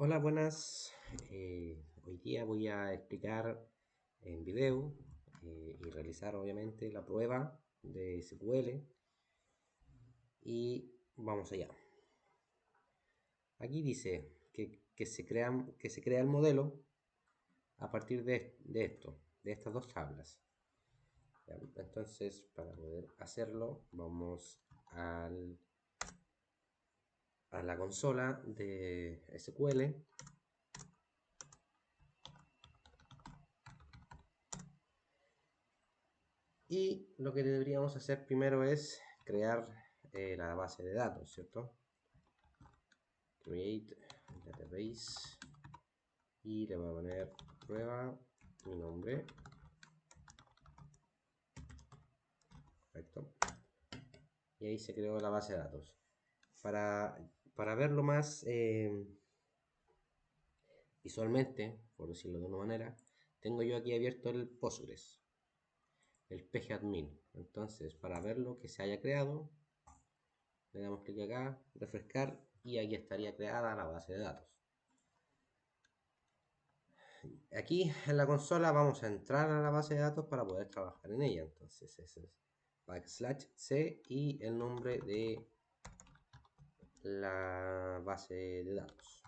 Hola, buenas. Hoy día voy a explicar en video y realizar obviamente la prueba de SQL y vamos allá. Aquí dice que se crea el modelo a partir de esto, de estas dos tablas. ¿Ya? Entonces, para poder hacerlo, vamos a la consola de SQL. Y lo que deberíamos hacer primero es crear la base de datos, ¿cierto? Create database y le voy a poner prueba, mi nombre, perfecto. Y ahí se creó la base de datos. Para, para verlo más visualmente, por decirlo de una manera, tengo yo aquí abierto el Postgres, el pgadmin. Entonces, para ver lo que se haya creado, le damos clic acá, refrescar y aquí estaría creada la base de datos. Aquí en la consola vamos a entrar a la base de datos para poder trabajar en ella. Entonces ese es \c y el nombre de la base de datos.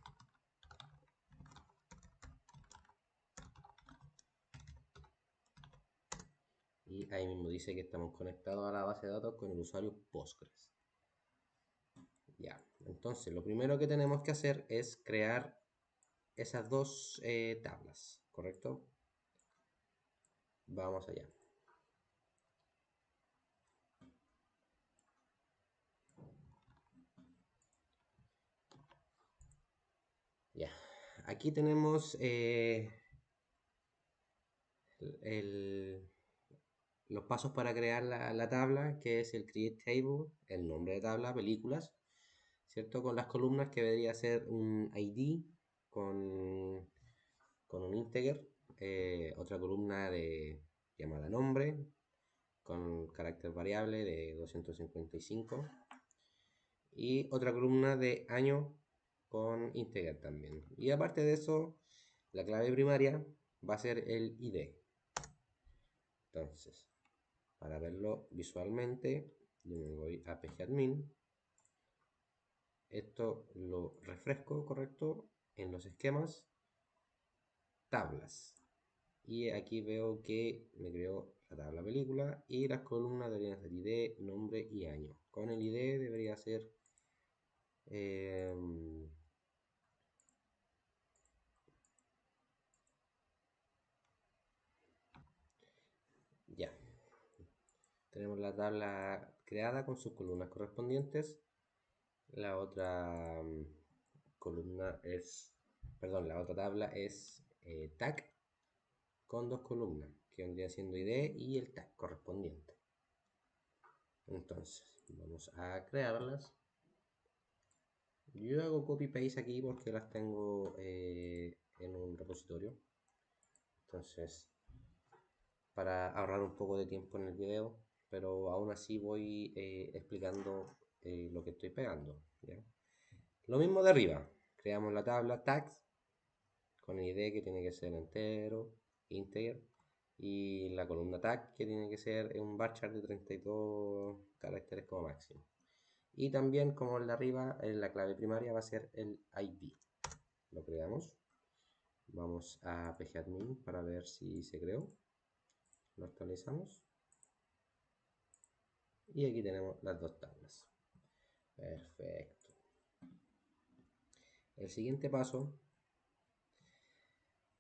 Y ahí mismo dice que estamos conectados a la base de datos con el usuario Postgres. Ya, entonces lo primero que tenemos que hacer es crear esas dos tablas, ¿correcto? Vamos allá. Ya, aquí tenemos el, los pasos para crear la tabla, que es el create table, el nombre de tabla, películas, ¿cierto? Con las columnas que debería ser un ID con un integer, otra columna de llamada nombre, con carácter variable de 255 y otra columna de año con integer también. Y aparte de eso, la clave primaria va a ser el ID. Entonces, para verlo visualmente, yo me voy a pgadmin. Esto lo refresco, correcto, en los esquemas, tablas. Y aquí veo que me creó la tabla película y las columnas deberían ser ID, nombre y año. Con el ID debería ser eh, ya. Tenemos la tabla creada con sus columnas correspondientes. La otra columna es, perdón, la otra tabla es tag con dos columnas, que vendría siendo ID y el tag correspondiente. Entonces, vamos a crearlas. Yo hago copy paste aquí porque las tengo en un repositorio. Entonces, para ahorrar un poco de tiempo en el video, pero aún así voy explicando lo que estoy pegando. ¿Ya? Lo mismo de arriba. Creamos la tabla tags con el ID que tiene que ser entero, integer, y la columna tag que tiene que ser un varchar de 32 caracteres como máximo. Y también, como el de arriba, la clave primaria va a ser el ID. Lo creamos. Vamos a pgadmin para ver si se creó. Lo actualizamos. Y aquí tenemos las dos tablas. Perfecto. El siguiente paso,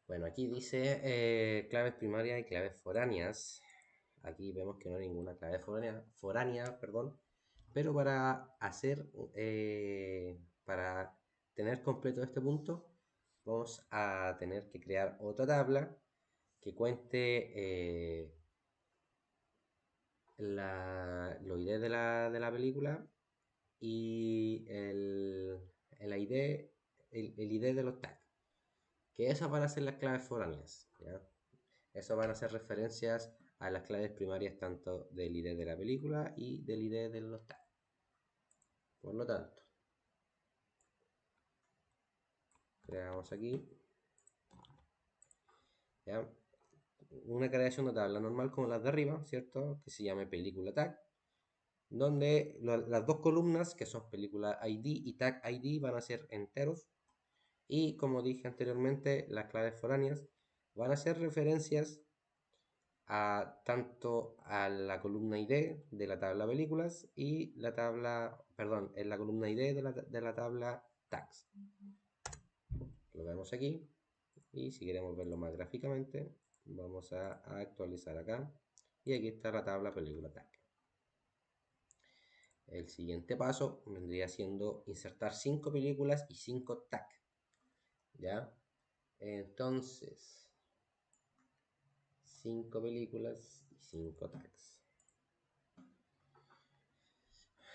bueno, aquí dice claves primarias y claves foráneas. Aquí vemos que no hay ninguna clave foránea, perdón, pero para tener completo este punto, vamos a tener que crear otra tabla que cuente los ID de la película y el ID, el ID de los tags, que esas van a ser las claves foráneas, ¿ya? Esas van a ser referencias a las claves primarias tanto del ID de la película y del ID de los tags. Por lo tanto, creamos aquí, ¿ya? Una creación de tabla normal como las de arriba, ¿cierto? Que se llame película tag, donde las dos columnas, que son película ID y tag ID, van a ser enteros. Y como dije anteriormente, las claves foráneas van a ser referencias a tanto a la columna ID de la tabla películas y la tabla, perdón, en la columna ID de la tabla tags. Lo vemos aquí y si queremos verlo más gráficamente, vamos a actualizar acá y aquí está la tabla película tag. El siguiente paso vendría siendo insertar 5 películas y 5 tags. ¿Ya? Entonces, 5 películas y 5 tags.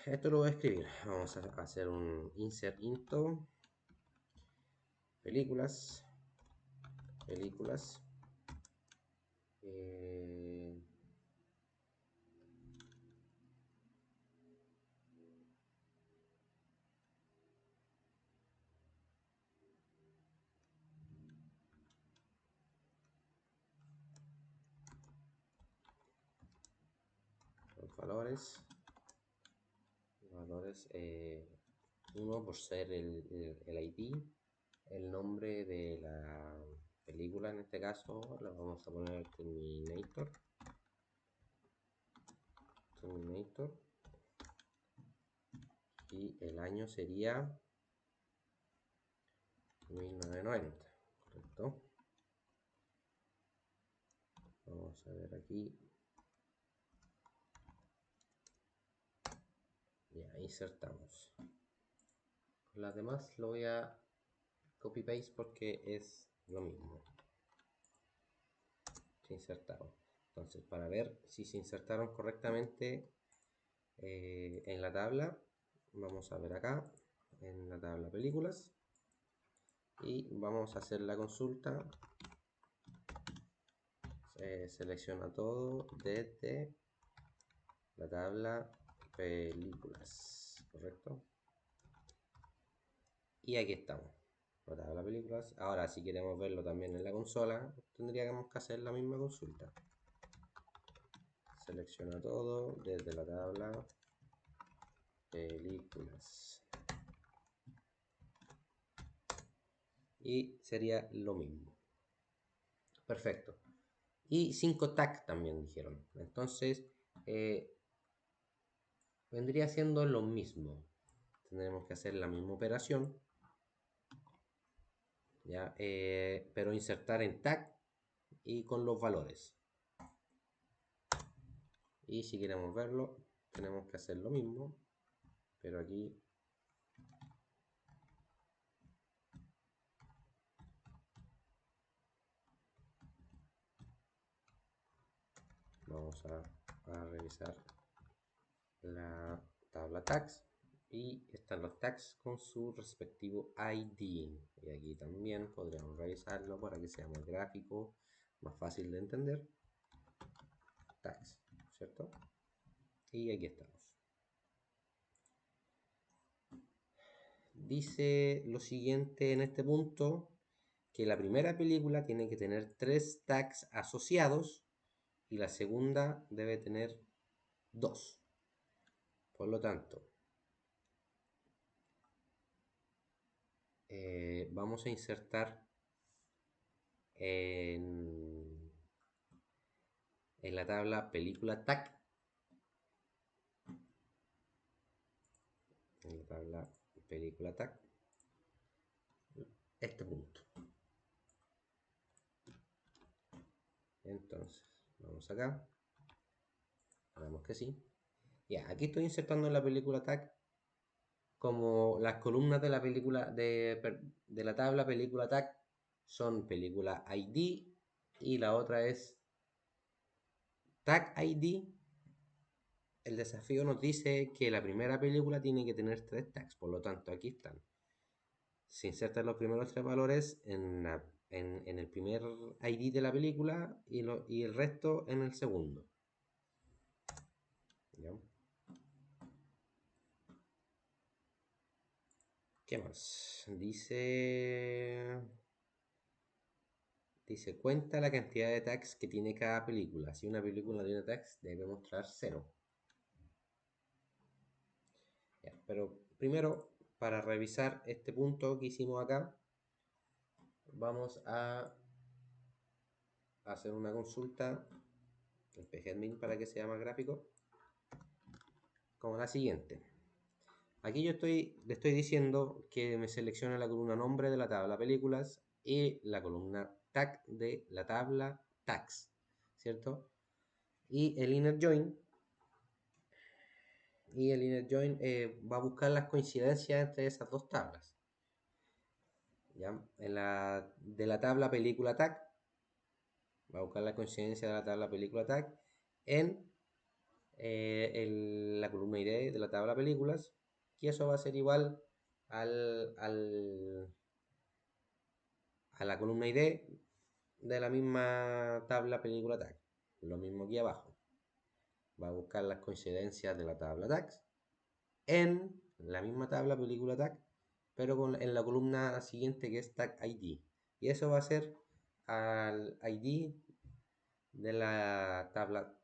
Esto lo voy a escribir. Vamos a hacer un insert into películas. Películas. Los valores. Valores. Uno por ser el ID. El nombre de la película en este caso la vamos a poner Terminator. Terminator. Y el año sería 1990, correcto. Vamos a ver aquí. Ya, insertamos. Las demás lo voy a copy paste porque es lo mismo. Se insertaron. Entonces, para ver si se insertaron correctamente en la tabla, vamos a ver acá en la tabla películas y vamos a hacer la consulta. Selecciona todo desde la tabla películas, correcto, y aquí estamos, la tabla películas. Ahora si queremos verlo también en la consola, tendríamos que hacer la misma consulta. Selecciona todo desde la tabla películas y sería lo mismo. Perfecto. Y 5 tag también dijeron, entonces vendría siendo lo mismo. Tendremos que hacer la misma operación, ¿ya? Pero insertar en tag y con los valores. Y si queremos verlo, tenemos que hacer lo mismo, pero aquí vamos a revisar la tabla tags y están los tags con su respectivo ID, y aquí también podríamos revisarlo para que sea más gráfico, más fácil de entender. Tags, ¿cierto? Y aquí estamos. Dice lo siguiente en este punto, que la primera película tiene que tener 3 tags asociados y la segunda debe tener 2. Por lo tanto, vamos a insertar en la tabla película tag, en la tabla película tag, este punto. Entonces, vamos acá, hagamos que sí. Ya, aquí estoy insertando en la película tag como las columnas de la película de la tabla película tag son película ID y la otra es tag ID. El desafío nos dice que la primera película tiene que tener 3 tags, por lo tanto aquí están. Se insertan los primeros 3 valores en el primer ID de la película y el resto en el segundo. ¿Ya? ¿Qué más? Dice, cuenta la cantidad de tags que tiene cada película. Si una película tiene tags, debe mostrar 0. Ya, pero primero, para revisar este punto que hicimos acá, vamos a hacer una consulta en pgadmin para que sea más gráfico, como la siguiente. Aquí le estoy diciendo que me seleccione la columna nombre de la tabla películas y la columna tag de la tabla tags, ¿cierto? Y el inner join va a buscar las coincidencias entre esas dos tablas. ¿Ya? De la tabla película tag va a buscar la coincidencia de la tabla película tag en la columna ID de la tabla películas, y eso va a ser igual a la columna ID de la misma tabla película tag. Lo mismo aquí abajo. Va a buscar las coincidencias de la tabla tags en la misma tabla película tag, pero en la columna siguiente, que es tag ID. Y eso va a ser al ID de la tabla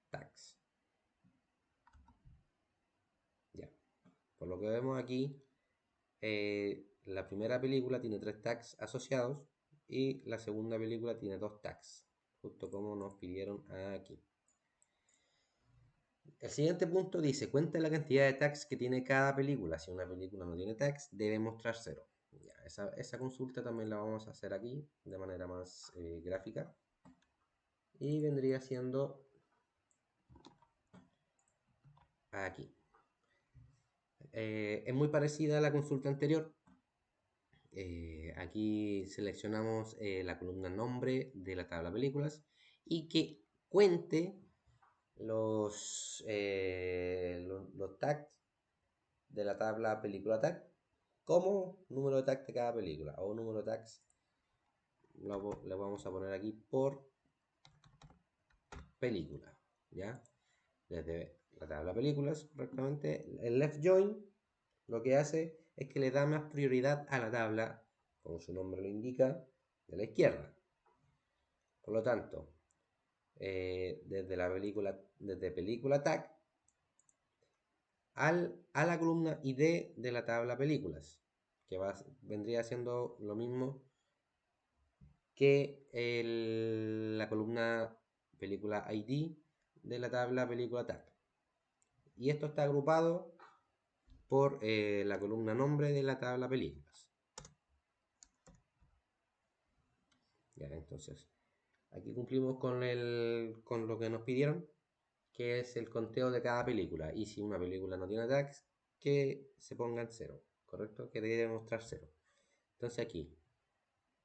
tags. Ya. Por lo que vemos aquí, la primera película tiene 3 tags asociados y la segunda película tiene 2 tags, justo como nos pidieron aquí. El siguiente punto dice, cuenta la cantidad de tags que tiene cada película. Si una película no tiene tags, debe mostrar 0. Ya, esa consulta también la vamos a hacer aquí de manera más gráfica. Y vendría siendo aquí. Es muy parecida a la consulta anterior. Aquí seleccionamos la columna nombre de la tabla películas y que cuente los tags de la tabla película tag como número de tags de cada película, o número de tags le vamos a poner aquí por película, ¿ya? Desde la tabla películas, correctamente, el left join lo que hace es que le da más prioridad a la tabla, como su nombre lo indica, de la izquierda. Por lo tanto, desde película tag a la columna ID de la tabla películas, que vendría siendo lo mismo que la columna película ID de la tabla película tag. Y esto está agrupado por la columna nombre de la tabla películas. Ya, entonces, aquí cumplimos con lo que nos pidieron, que es el conteo de cada película. Y si una película no tiene tags, que se pongan 0, ¿correcto? Que debe mostrar 0. Entonces aquí,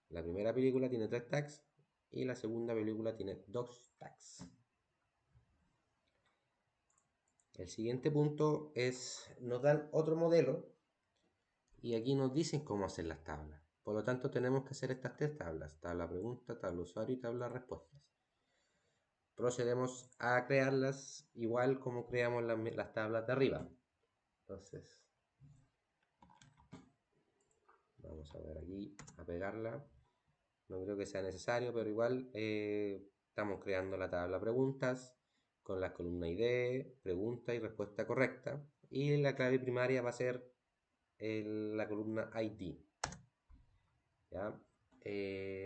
la primera película tiene 3 tags y la segunda película tiene 2 tags. El siguiente punto nos dan otro modelo y aquí nos dicen cómo hacer las tablas. Por lo tanto, tenemos que hacer estas 3 tablas: tabla pregunta, tabla usuario y tabla respuestas. Procedemos a crearlas igual como creamos las tablas de arriba. Entonces, vamos a ver aquí, a pegarla. No creo que sea necesario, pero igual estamos creando la tabla preguntas con la columna ID, pregunta y respuesta correcta. Y la clave primaria va a ser la columna ID. ¿Ya?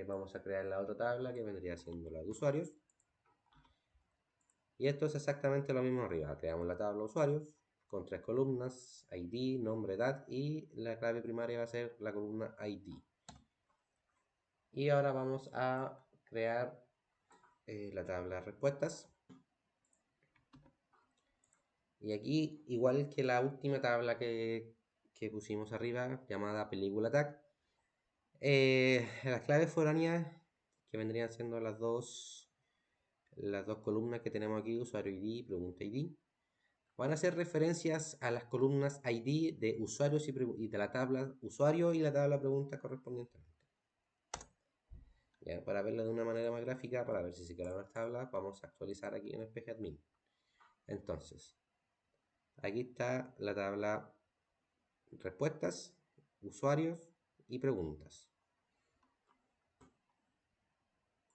Vamos a crear la otra tabla que vendría siendo la de usuarios. Y esto es exactamente lo mismo arriba. Creamos la tabla de usuarios con 3 columnas: ID, nombre, edad, y la clave primaria va a ser la columna ID. Y ahora vamos a crear la tabla de respuestas. Y aquí, igual que la última tabla que pusimos arriba, llamada película tag, las claves foráneas, que vendrían siendo las dos columnas que tenemos aquí, usuario ID y pregunta ID, van a hacer referencias a las columnas ID de usuarios y de la tabla usuario y la tabla pregunta correspondientemente. Ya, para verlo de una manera más gráfica, para ver si se crean las tablas, vamos a actualizar aquí en el pgadmin. Entonces, aquí está la tabla respuestas usuarios y preguntas.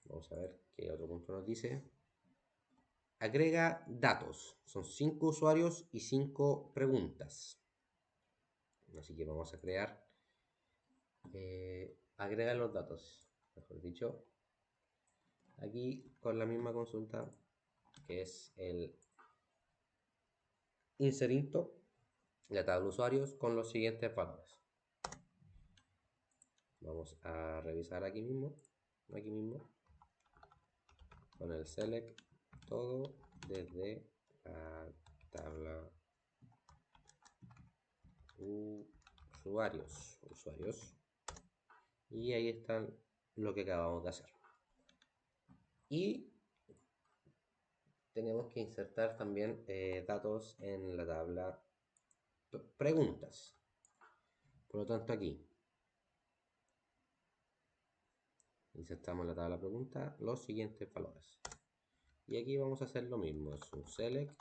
Vamos a ver qué otro punto nos dice. Agrega datos. Son 5 usuarios y 5 preguntas. Así que vamos a crear. Agrega los datos. Mejor dicho. Aquí con la misma consulta que es el inserinto, la tabla de usuarios con los siguientes valores. Vamos a revisar aquí mismo, con el select todo desde la tabla usuarios, y ahí están lo que acabamos de hacer. Y tenemos que insertar también datos en la tabla preguntas. Por lo tanto, aquí insertamos en la tabla pregunta los siguientes valores. Y aquí vamos a hacer lo mismo, es un select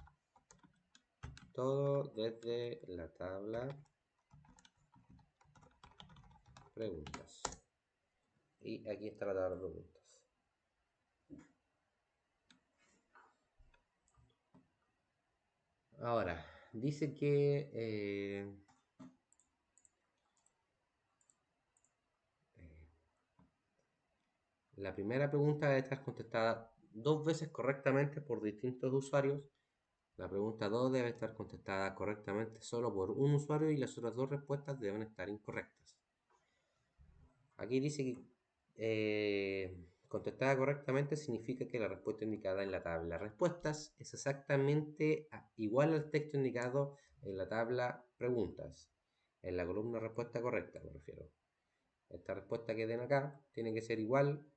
todo desde la tabla preguntas. Y aquí está la tabla preguntas. Ahora, dice que la primera pregunta debe estar contestada 2 veces correctamente por distintos usuarios. La pregunta 2 debe estar contestada correctamente solo por un usuario y las otras 2 respuestas deben estar incorrectas. Aquí dice que contestada correctamente significa que la respuesta indicada en la tabla respuestas es exactamente igual al texto indicado en la tabla preguntas, en la columna respuesta correcta me refiero. Esta respuesta que den acá tiene que ser igual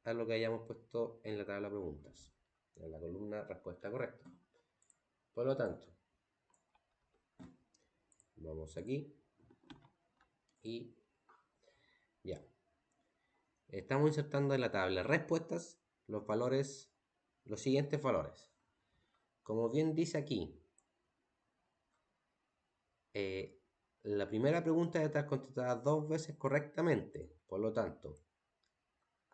a lo que hayamos puesto en la tabla preguntas, en la columna respuesta correcta. Por lo tanto, vamos aquí y ya. Estamos insertando en la tabla respuestas los valores, los siguientes valores. Como bien dice aquí, la primera pregunta debe estar contestada 2 veces correctamente. Por lo tanto,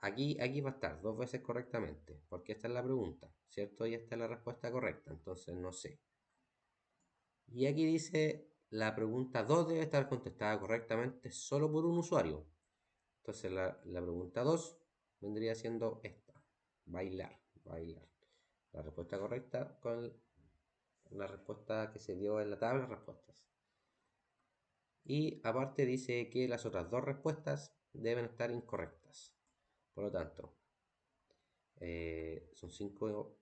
aquí va a estar 2 veces correctamente, porque esta es la pregunta, ¿cierto? Y esta es la respuesta correcta, entonces no sé. Y aquí dice, la pregunta 2 debe estar contestada correctamente solo por un usuario. Entonces la pregunta 2 vendría siendo esta, bailar. La respuesta correcta con la respuesta que se dio en la tabla de respuestas. Y aparte dice que las otras 2 respuestas deben estar incorrectas. Por lo tanto, son 5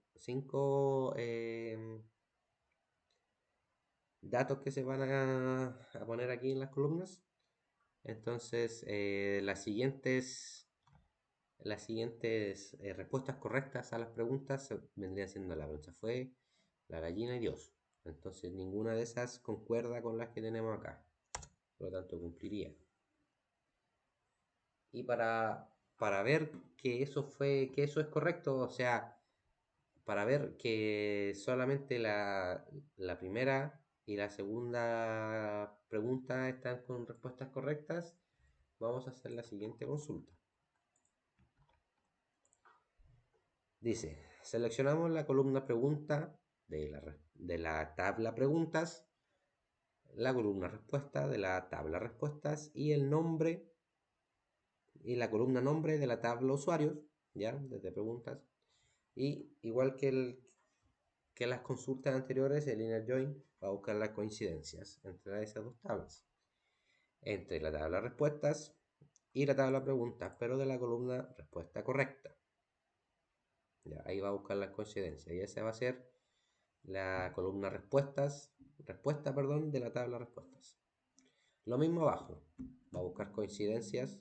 datos que se van a poner aquí en las columnas. Entonces, las siguientes respuestas correctas a las preguntas vendrían siendo la pregunta fue la gallina y Dios. Entonces, ninguna de esas concuerda con las que tenemos acá. Por lo tanto, cumpliría. Y para ver que eso es correcto, o sea, para ver que solamente la primera y la segunda pregunta están con respuestas correctas, vamos a hacer la siguiente consulta. Dice, seleccionamos la columna pregunta de la tabla preguntas, la columna respuesta de la tabla respuestas y el nombre y la columna nombre de la tabla usuarios, ya, desde preguntas. Y igual que las consultas anteriores, el inner join va a buscar las coincidencias entre esas dos tablas. Entre la tabla respuestas y la tabla preguntas, pero de la columna respuesta correcta. Ya, ahí va a buscar las coincidencias. Y esa va a ser la columna respuesta, de la tabla respuestas. Lo mismo abajo. Va a buscar coincidencias.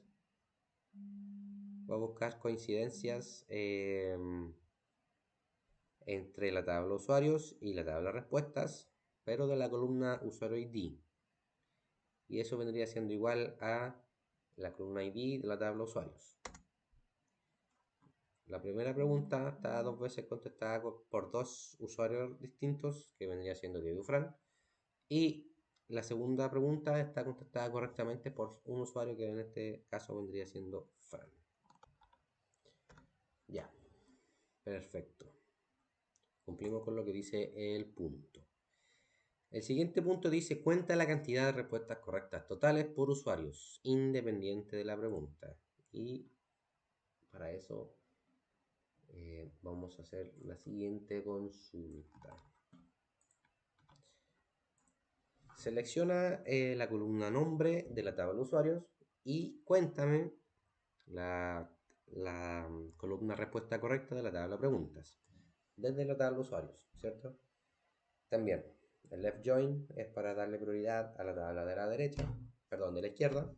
Entre la tabla usuarios y la tabla respuestas, pero de la columna usuario ID. Y eso vendría siendo igual a la columna ID de la tabla usuarios. La primera pregunta está 2 veces contestada por 2 usuarios distintos, que vendría siendo Diego y Fran. Y la segunda pregunta está contestada correctamente por un usuario que en este caso vendría siendo Fran. Ya, perfecto. Cumplimos con lo que dice el punto. El siguiente punto dice: cuenta la cantidad de respuestas correctas totales por usuarios, independiente de la pregunta. Y para eso vamos a hacer la siguiente consulta. Selecciona la columna nombre de la tabla de usuarios y cuéntame la columna respuesta correcta de la tabla preguntas desde la tabla de usuarios, ¿cierto? También el left join es para darle prioridad a la tabla de la derecha, perdón, de la izquierda,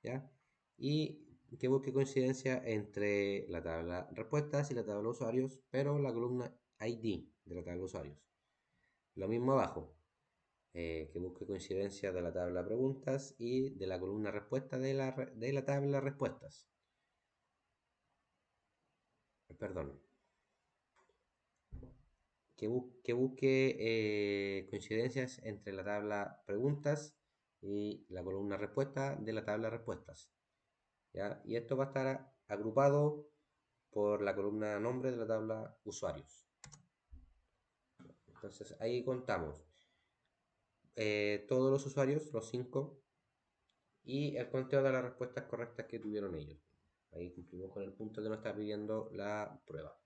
¿ya? Y que busque coincidencia entre la tabla respuestas y la tabla de usuarios, pero la columna ID de la tabla de usuarios. Lo mismo abajo, que busque coincidencia de la tabla preguntas y de la columna respuesta de la tabla respuestas. Perdón. Que busque coincidencias entre la tabla preguntas y la columna respuesta de la tabla respuestas. ¿Ya? Y esto va a estar agrupado por la columna nombre de la tabla usuarios. Entonces ahí contamos todos los usuarios, los 5, y el conteo de las respuestas correctas que tuvieron ellos. Ahí cumplimos con el punto que nos está pidiendo la prueba.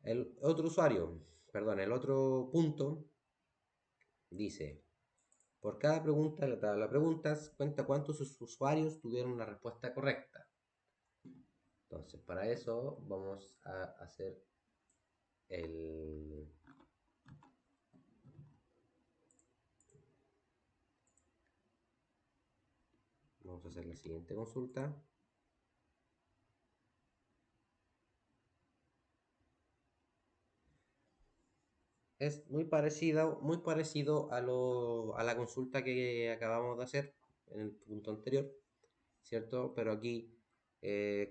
El otro punto dice: por cada pregunta de la tabla preguntas, cuenta cuántos usuarios tuvieron la respuesta correcta. Entonces, para eso vamos a hacer la siguiente consulta. Es muy parecido a la consulta que acabamos de hacer en el punto anterior, ¿cierto? Pero aquí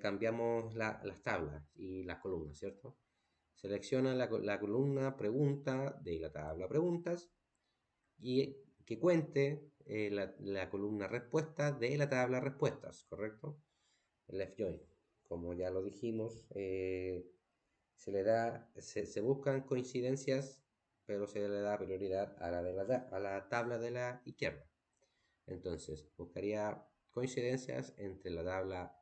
cambiamos las tablas y las columnas, ¿cierto? Selecciona la columna pregunta de la tabla preguntas y que cuente la columna respuesta de la tabla respuestas, ¿correcto? El left join. Como ya lo dijimos, se buscan coincidencias, pero se le da prioridad a la tabla de la izquierda. Entonces, buscaría coincidencias entre la tabla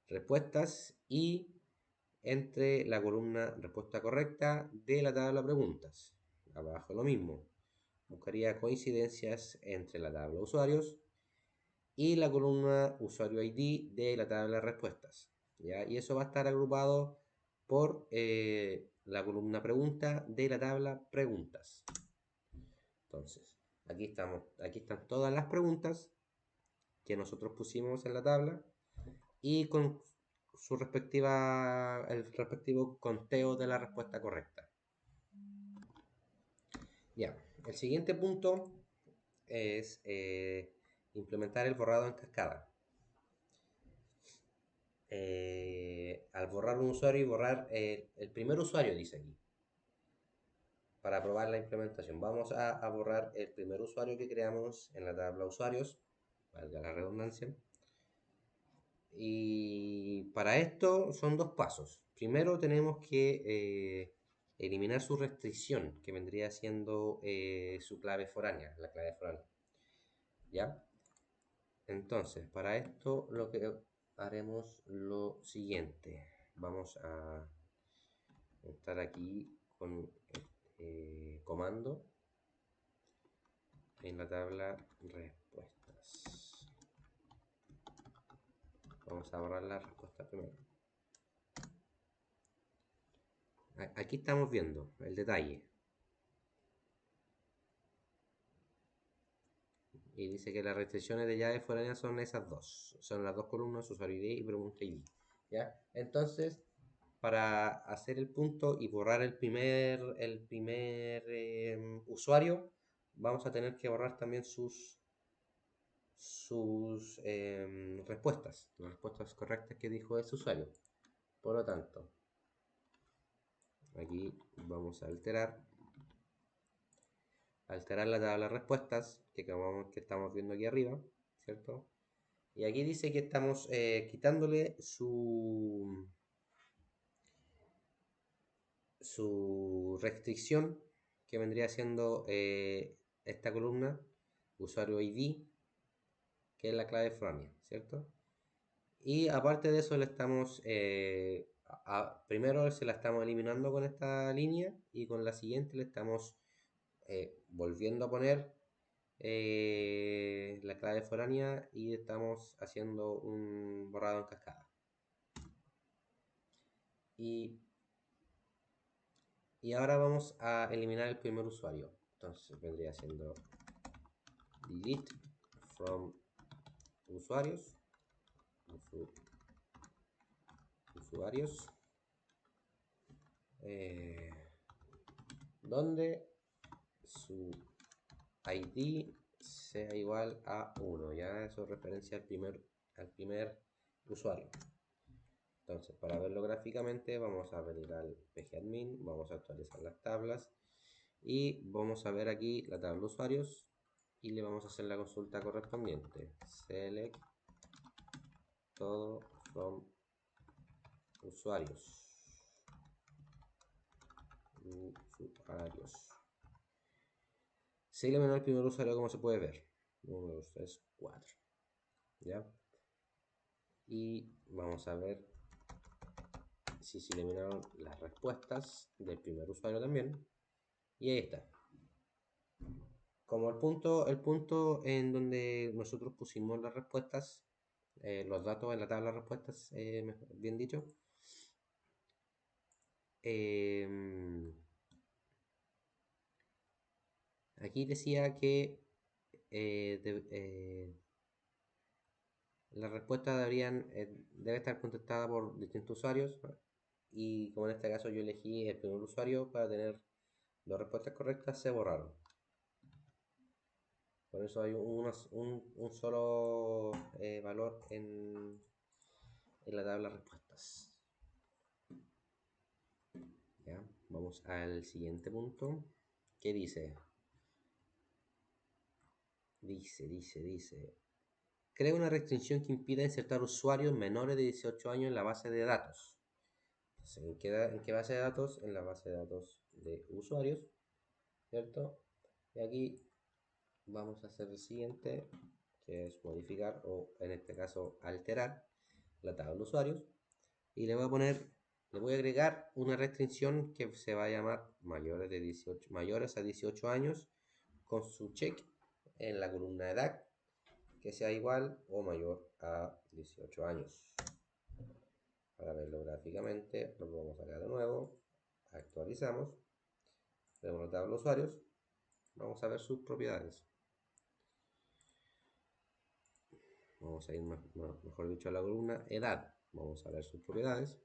respuestas y entre la columna respuesta correcta de la tabla preguntas. Abajo lo mismo. Buscaría coincidencias entre la tabla usuarios y la columna usuario ID de la tabla respuestas. ¿Ya? Y eso va a estar agrupado por la columna pregunta de la tabla preguntas. Entonces, aquí están todas las preguntas que nosotros pusimos en la tabla y con el respectivo conteo de la respuesta correcta. Ya, el siguiente punto es implementar el borrado en cascada. Al borrar un usuario y borrar el primer usuario, dice aquí, para probar la implementación. Vamos a borrar el primer usuario que creamos en la tabla usuarios, valga la redundancia. Y para esto son dos pasos. Primero tenemos que eliminar su restricción, que vendría siendo su clave foránea, la clave foránea. ¿Ya? Entonces, para esto lo que haremos lo siguiente. Vamos a estar aquí con este comando en la tabla respuestas. Vamos a borrar la respuesta primero. Aquí estamos viendo el detalle. Y dice que las restricciones de llave foránea son esas dos. Son las dos columnas, usuario ID y pregunta ID. ¿Ya? Entonces, para hacer el punto y borrar el primer usuario, vamos a tener que borrar también sus respuestas, las respuestas correctas que dijo ese usuario. Por lo tanto, aquí vamos a alterar alterar la tabla de respuestas que estamos viendo aquí arriba, ¿cierto? Y aquí dice que estamos quitándole su restricción, que vendría siendo esta columna, usuario ID, que es la clave foránea, ¿cierto? Y aparte de eso, le estamos primero se la estamos eliminando con esta línea y con la siguiente le estamos volviendo a poner la clave foránea y estamos haciendo un borrado en cascada. Y, y ahora vamos a eliminar el primer usuario. Entonces vendría siendo delete from usuarios, usuarios, donde su ID sea igual a 1, ya eso es referencia al primer usuario. Entonces, para verlo gráficamente, vamos a venir al pgadmin, vamos a actualizar las tablas y vamos a ver aquí la tabla de usuarios y le vamos a hacer la consulta correspondiente. Select todo from usuarios. Se eliminó el primer usuario, como se puede ver. 1, 2, 3, 4. ¿Ya? Y vamos a ver si se eliminaron las respuestas del primer usuario también. Y ahí está. Como el punto en donde nosotros pusimos las respuestas, los datos en la tabla de respuestas, bien dicho, aquí decía que la respuesta debe estar contestada por distintos usuarios y como en este caso yo elegí el primer usuario para tener las respuestas correctas, se borraron. Por eso hay un solo valor en la tabla de respuestas. ¿Ya? Vamos al siguiente punto. ¿Qué dice? Dice. Crea una restricción que impida insertar usuarios menores de 18 años en la base de datos. Entonces, ¿en qué base de datos? En la base de datos de usuarios, ¿cierto? Y aquí vamos a hacer el siguiente, que es modificar o en este caso alterar la tabla de usuarios y le voy a agregar una restricción que se va a llamar mayores a 18 años con su check en la columna de edad que sea igual o mayor a 18 años. Para verlo gráficamente, lo vamos a sacar de nuevo, actualizamos, vemos la tabla de usuarios, vamos a ver sus propiedades. Vamos a ir, mejor dicho, a la columna edad. Vamos a ver sus propiedades.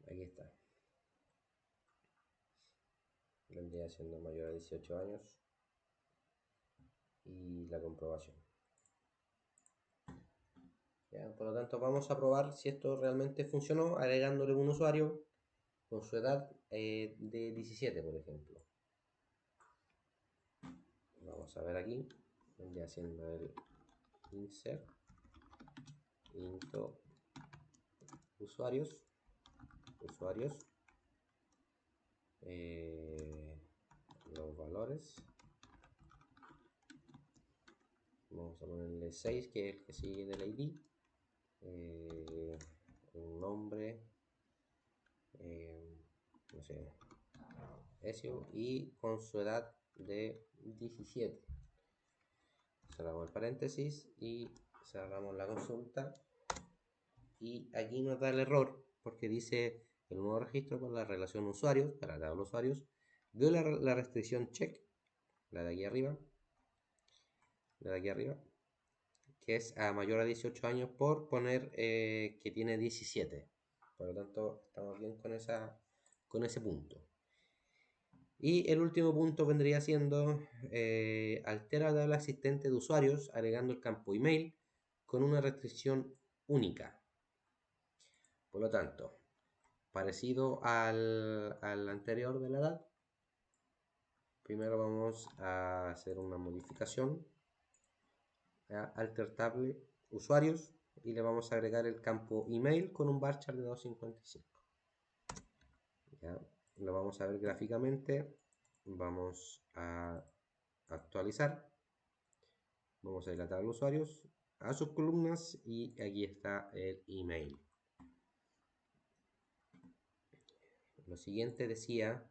Aquí está. Vendría siendo mayor a 18 años. Y la comprobación. ¿Ya? Por lo tanto, vamos a probar si esto realmente funcionó agregándole un usuario con su edad de 17, por ejemplo. Vamos a ver aquí, vendría haciendo el insert into usuarios, los valores. Vamos a ponerle 6, que es el que sigue del ID. Un nombre, no sé, eso, y con su edad de 17. Cerramos el paréntesis y cerramos la consulta. Y aquí nos da el error porque dice el nuevo registro con la relación usuarios, para la tabla usuarios, dio la restricción check la de aquí arriba, la de aquí arriba, que es a mayor a 18 años por poner que tiene 17. Por lo tanto, estamos bien con ese punto. Y el último punto vendría siendo altera la tabla existente de usuarios agregando el campo email con una restricción única. Por lo tanto, parecido al anterior de la edad, primero vamos a hacer una modificación a alter table usuarios y le vamos a agregar el campo email con un varchar de 255. ¿Ya? Lo vamos a ver gráficamente. Vamos a actualizar. Vamos a ir a la tabla de usuarios, a sus columnas y aquí está el email. Lo siguiente decía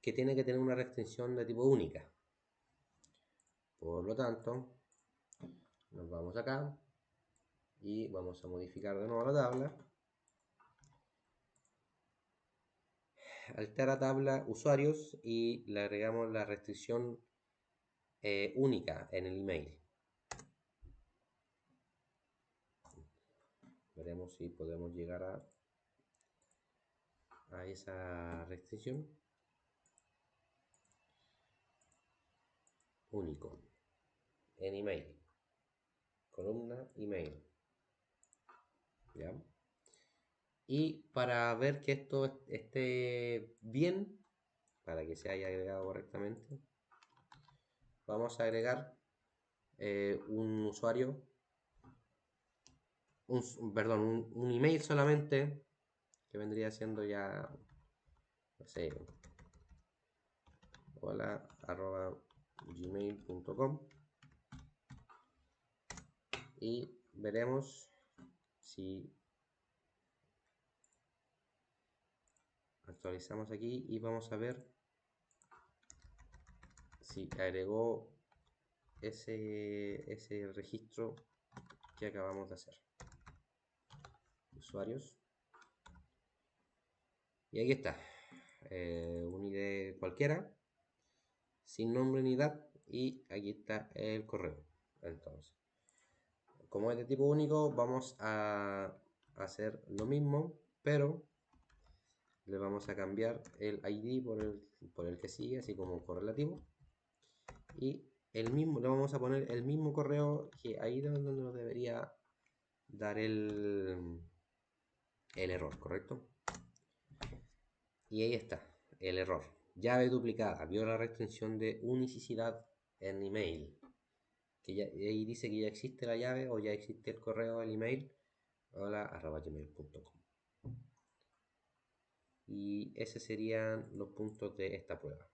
que tiene que tener una restricción de tipo única. Por lo tanto, nos vamos acá y vamos a modificar de nuevo la tabla. Altera tabla usuarios y le agregamos la restricción única en el email. Veremos si podemos llegar a esa restricción. Único en email, columna email. ¿Ya? Y para ver que esto esté bien, para que se haya agregado correctamente, vamos a agregar un usuario, un email solamente, que vendría siendo ya, no sé, hola@gmail.com, y veremos si actualizamos aquí y vamos a ver si agregó ese registro que acabamos de hacer. Usuarios. Y aquí está. Un ID cualquiera, sin nombre ni edad, y aquí está el correo. Entonces, como es de tipo único, vamos a hacer lo mismo, pero le vamos a cambiar el ID por el que sigue, así como correlativo, y el mismo, le vamos a poner el mismo correo que ahí es donde nos debería dar el error, ¿correcto? Y ahí está, el error. Llave duplicada, viola la restricción de unicidad en email. Que ya, ahí dice que ya existe la llave o ya existe el correo, el email, hola@gmail.com. Y esos serían los puntos de esta prueba.